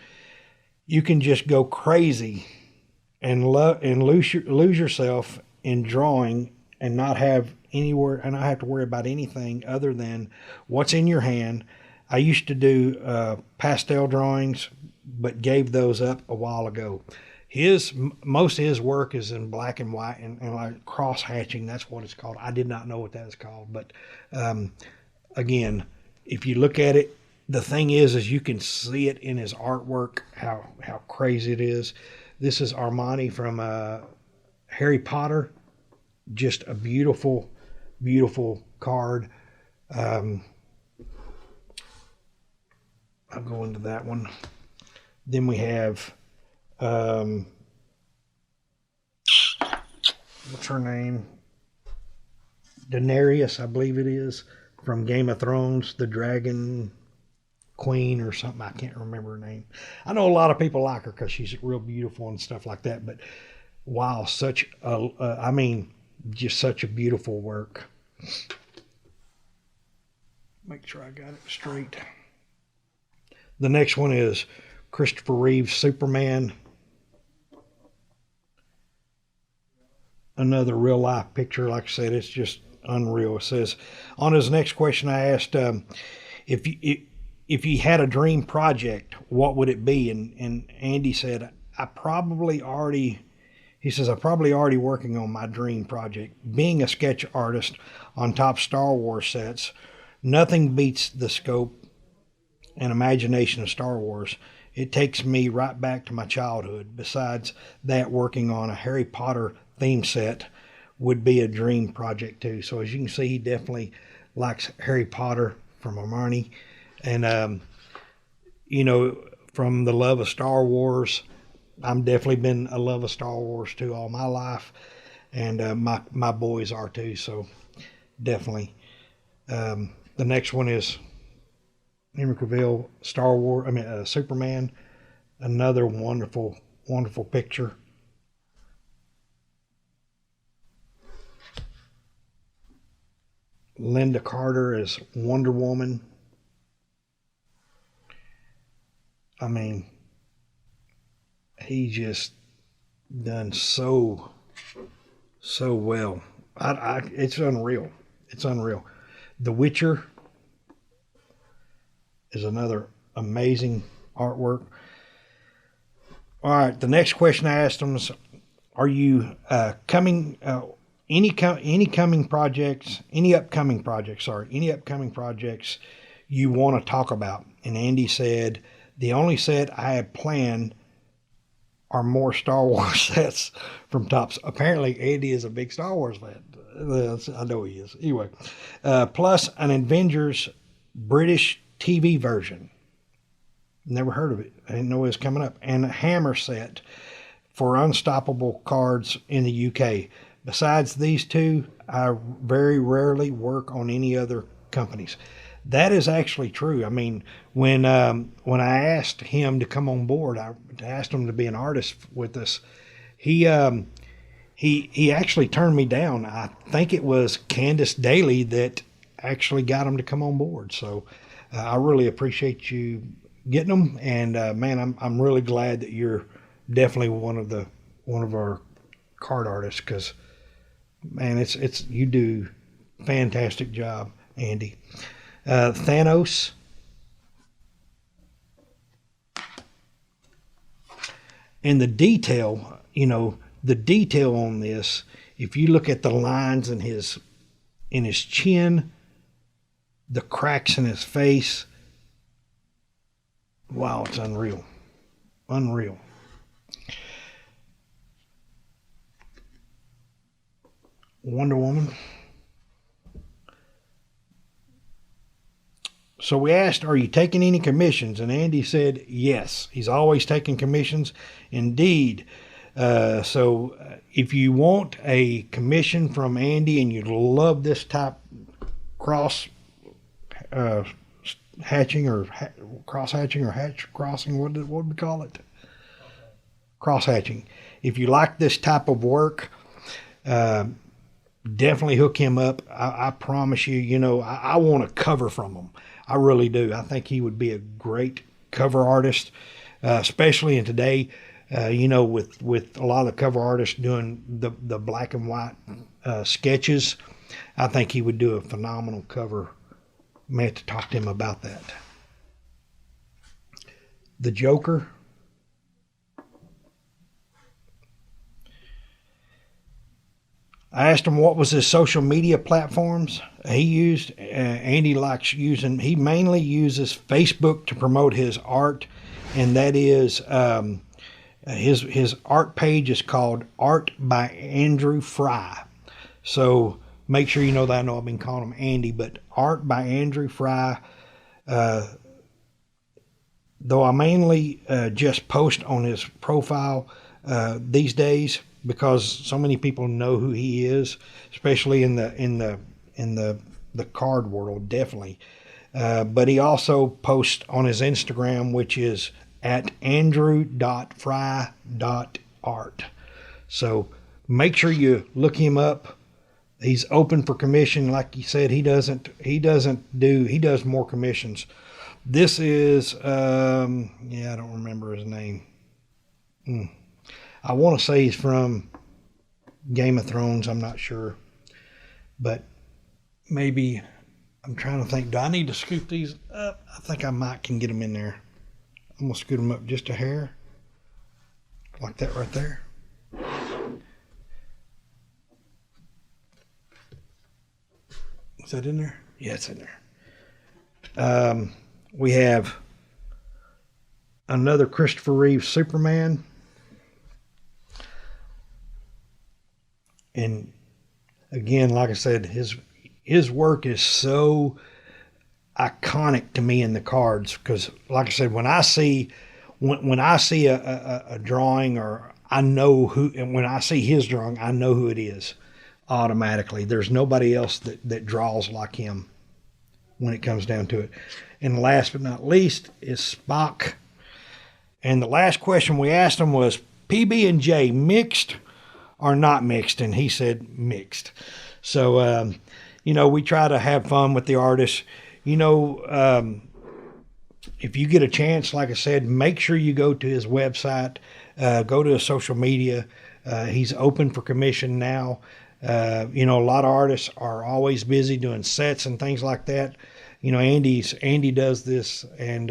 You can just go crazy and lose yourself in drawing and not have to worry about anything other than what's in your hand. I used to do pastel drawings, but gave those up a while ago. Most of his work is in black and white and like cross hatching. That's what it's called. I did not know what that is called, but again, if you look at it, the thing is you can see it in his artwork how crazy it is. This is Armani from Harry Potter. Just a beautiful, beautiful card. I'll go into that one. Then we have what's her name? Daenerys, I believe it is, from Game of Thrones, the Dragon Queen or something. I can't remember her name. I know a lot of people like her because she's real beautiful and stuff like that. But wow, just such a beautiful work. Make sure I got it straight. The next one is Christopher Reeve's Superman. Another real life picture. Like I said, it's just unreal. It says, on his next question, I asked if you had a dream project, what would it be? And Andy said, I'm probably already working on my dream project. Being a sketch artist on top Star Wars sets, nothing beats the scope and imagination of Star Wars. It takes me right back to my childhood. Besides that, working on a Harry Potter theme set would be a dream project too. So as you can see, he definitely likes Harry Potter from Armani. And, from the love of Star Wars, I'm definitely been a love of Star Wars too all my life. And my boys are too, so definitely. The next one is Henry Cavill, Superman. Another wonderful, wonderful picture. Linda Carter as Wonder Woman. I mean, he just done so well. It's unreal. It's unreal. The Witcher is another amazing artwork. All right, the next question I asked him is, are you any upcoming projects you want to talk about? And Andy said, the only set I have planned are more Star Wars sets from Tops. Apparently, Andy is a big Star Wars fan. I know he is. Anyway, plus an Avengers British TV version. Never heard of it. I didn't know it was coming up. And a Hammer set for Unstoppable cards in the UK. Besides these two, I very rarely work on any other companies. That is actually true. I mean, when I asked him to come on board, I asked him to be an artist with us. He actually turned me down. I think it was Candace Daly that actually got him to come on board. So I really appreciate you getting them. And man, I'm really glad that you're definitely one of our card artists, because man, it's you do fantastic job, Andy. Thanos. And the detail on this, if you look at the lines in his chin, the cracks in his face, wow, it's unreal. Unreal. Wonder Woman. So we asked, are you taking any commissions? And Andy said, yes. He's always taking commissions. Indeed. So if you want a commission from Andy and you love this type cross hatching or cross hatching or hatch crossing, what do we call it? Cross hatching. If you like this type of work, definitely hook him up. I promise you, I want a cover from him. I really do. I think he would be a great cover artist, especially in today. with a lot of the cover artists doing the black and white sketches, I think he would do a phenomenal cover. May have to talk to him about that. The Joker. I asked him what was his social media platforms he used. Andy likes using, he mainly uses Facebook to promote his art, and that is his art page is called Art by Andrew Fry. So make sure you know that. I know I've been calling him Andy, but Art by Andrew Fry. Though I mainly just post on his profile these days, because so many people know who he is, especially in the card world, definitely. But he also posts on his Instagram, which is at andrew.fry.art. So make sure you look him up. He's open for commission. Like you said, he does more commissions. This is, I don't remember his name. I want to say he's from Game of Thrones. I'm not sure. But maybe, I'm trying to think, do I need to scoop these up? I think I might can get them in there. I'm going to scoot them up just a hair. Like that right there. Is that in there? Yeah, it's in there. We have another Christopher Reeve Superman. And again, like I said, his work is so iconic to me in the cards, because like I said, when I see a drawing, or I know who, and when I see his drawing, I know who it is automatically. There's nobody else that draws like him when it comes down to it. And last but not least is Spock. And the last question we asked him was PB&J mixed or not mixed, and he said mixed. So we try to have fun with the artists. If you get a chance, like I said, make sure you go to his website, go to his social media. He's open for commission now. A lot of artists are always busy doing sets and things like that. Andy does this, and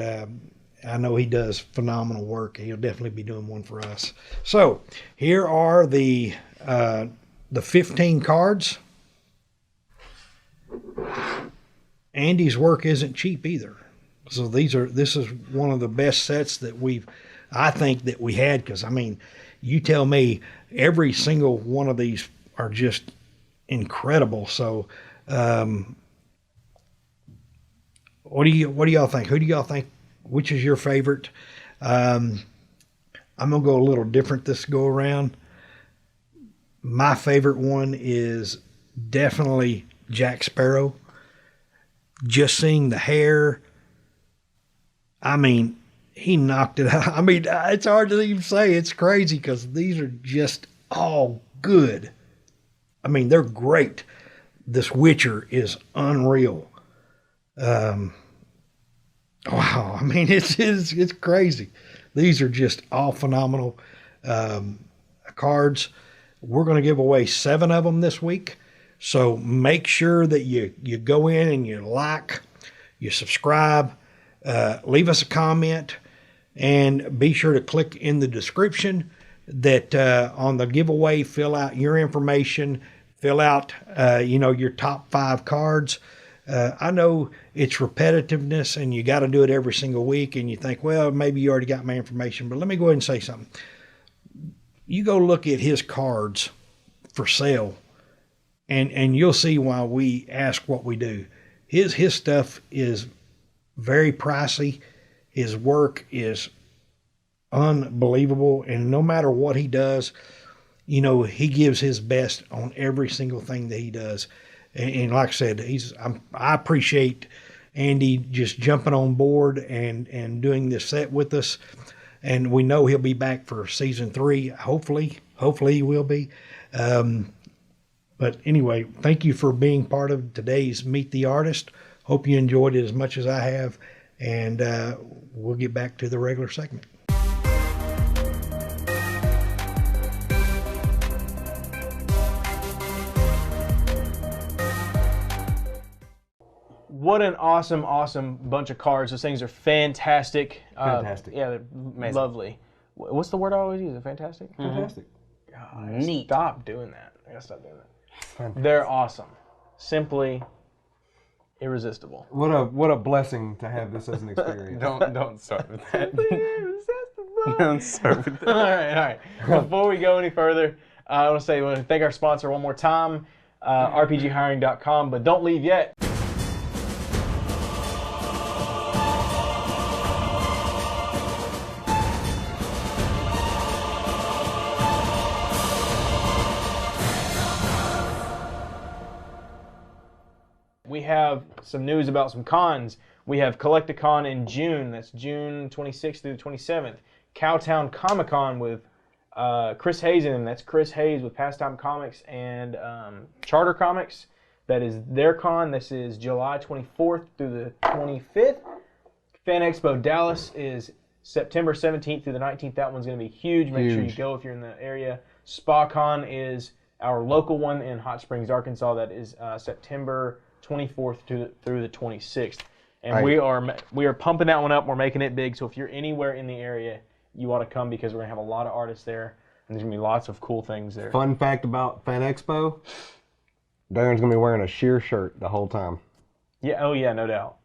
I know he does phenomenal work. He'll definitely be doing one for us. So here are the 15 cards. Andy's work isn't cheap either. So this is one of the best sets that I think that we had, because I mean, you tell me, every single one of these are just incredible. So what do y'all think? Who do y'all think? Which is your favorite? I'm gonna go a little different this go around. My favorite one is definitely Jack Sparrow. Just seeing the hair, I mean, he knocked it out. I mean, it's hard to even say. It's crazy, because these are just all good. I mean, they're great. This Witcher is unreal. Wow, I mean, it's crazy. These are just all phenomenal cards. We're going to give away 7 of them this week. So make sure that you go in and you like, you subscribe, leave us a comment, and be sure to click in the description that on the giveaway, fill out your information, fill out your top 5 cards. I know it's repetitiveness, and you got to do it every single week, and you think, well, maybe you already got my information, but let me go ahead and say something. You go look at his cards for sale, and you'll see why we ask what we do. His stuff is very pricey. His work is unbelievable, and no matter what he does, he gives his best on every single thing that he does. And like I said, I appreciate Andy just jumping on board and doing this set with us. And we know he'll be back for season 3. Hopefully he will be. But anyway, thank you for being part of today's Meet the Artist. Hope you enjoyed it as much as I have. And we'll get back to the regular segment. what an awesome bunch of cards. Those things are fantastic. Fantastic. Yeah, they're lovely. What's the word I always use? Fantastic? Fantastic. Neat. Stop doing that. I gotta stop doing that. They're awesome. Simply irresistible. What a blessing to have this as an experience. Don't start with that. Don't start with that. All right. Before we go any further, I want to thank our sponsor one more time, rpghiring.com. But don't leave yet. We have some news about some cons. We have Collecticon in June. That's June 26th through the 27th. Cowtown Comic-Con with Chris Hayes in them. That's Chris Hayes with Pastime Comics and Charter Comics. That is their con. This is July 24th through the 25th. Fan Expo Dallas is September 17th through the 19th. That one's going to be huge. Make sure you go if you're in the area. SpaCon is our local one in Hot Springs, Arkansas. That is September 24th through the 26th. And we are pumping that one up. We're making it big. So if you're anywhere in the area, you ought to come because we're going to have a lot of artists there. And there's going to be lots of cool things there. Fun fact about Fan Expo, Darren's going to be wearing a sheer shirt the whole time. Yeah, oh yeah, no doubt.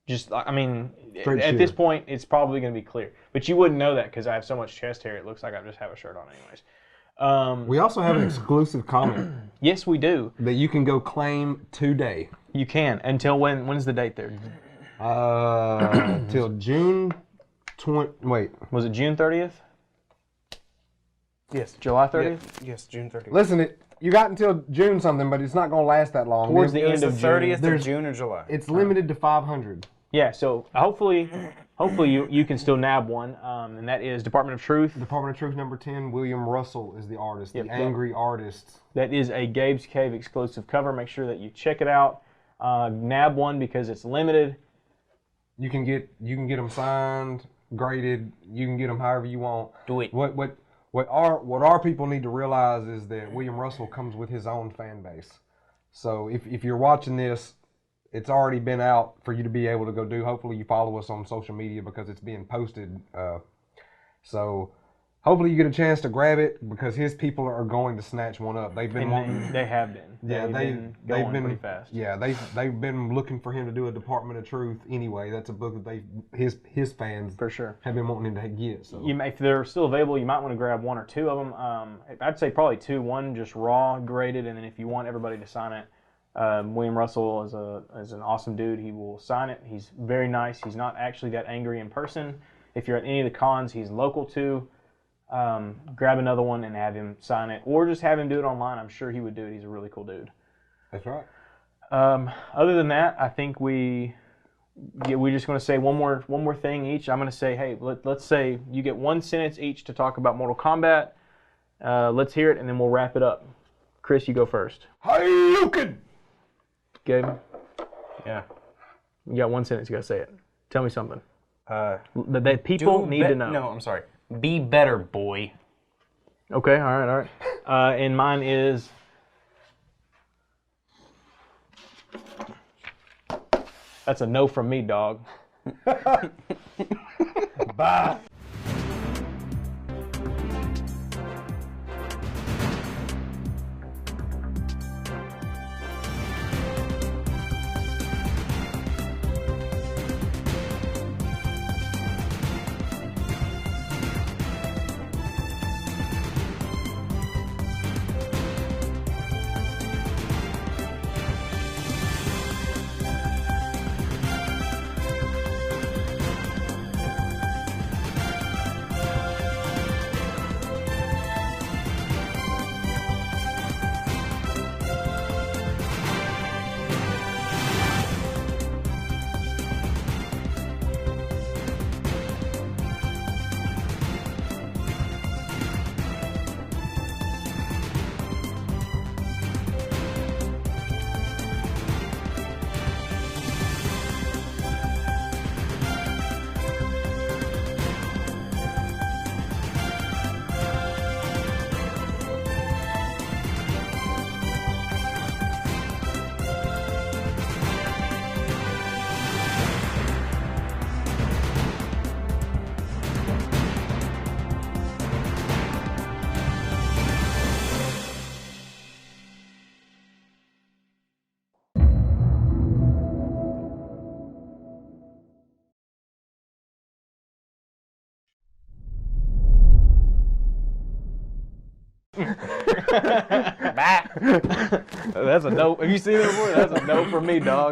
Just, I mean, Straight at sheer. this point, it's probably going to be clear. But you wouldn't know that because I have so much chest hair, it looks like I just have a shirt on anyways. We also have an exclusive comic Yes, we do. that you can go claim today. You can. Until when? When's the date there? Till June 20. Wait. Was it June 30th? Yes. July 30th? Yes, June 30th. Listen, you got until June something, but it's not going to last that long. Towards the It was end the of June. 30th of June or July. It's limited to 500. Yeah, so hopefully you can still nab one, and that is Department of Truth. Department of Truth number 10, William Russell is the artist, Yep, the Angry Artist. That is a Gabe's Cave exclusive cover. Make sure that you check it out. Nab one because it's limited. You can get them signed, graded. You can get them however you want. Do it. What our people need to realize is that William Russell comes with his own fan base. So if you're watching this, it's already been out for you to be able to go do. Hopefully you follow us on social media because it's being posted. So hopefully you get a chance to grab it because his people are going to snatch one up. They've been wanting. They have been. Yeah, they've been pretty fast. Yeah, they've been looking for him to do a Department of Truth anyway. That's a book that his fans For sure. have been wanting him to get. So If they're still available, you might want to grab one or two of them. I'd say probably two. One just raw, graded, and then if you want everybody to sign it, William Russell is an awesome dude. He will sign it. He's very nice. He's not actually that angry in person. If you're at any of the cons he's local to, grab another one and have him sign it, or just have him do it online. I'm sure he would do it. He's a really cool dude. that's right. Other than that, I think we're just going to say one more thing each. I'm going to say, hey, let's say you get one sentence each to talk about Mortal Kombat. Let's hear it, and then we'll wrap it up. Chris, you go first. Hadouken! Gabe, Yeah. you got one sentence. You got to say it. Tell me something. That people need to know. No, I'm sorry. Be better, boy. Okay, all right. And mine is... That's a no from me, dog. Bye. Bye. That's a no. Have you seen that before? That's a no for me, dog.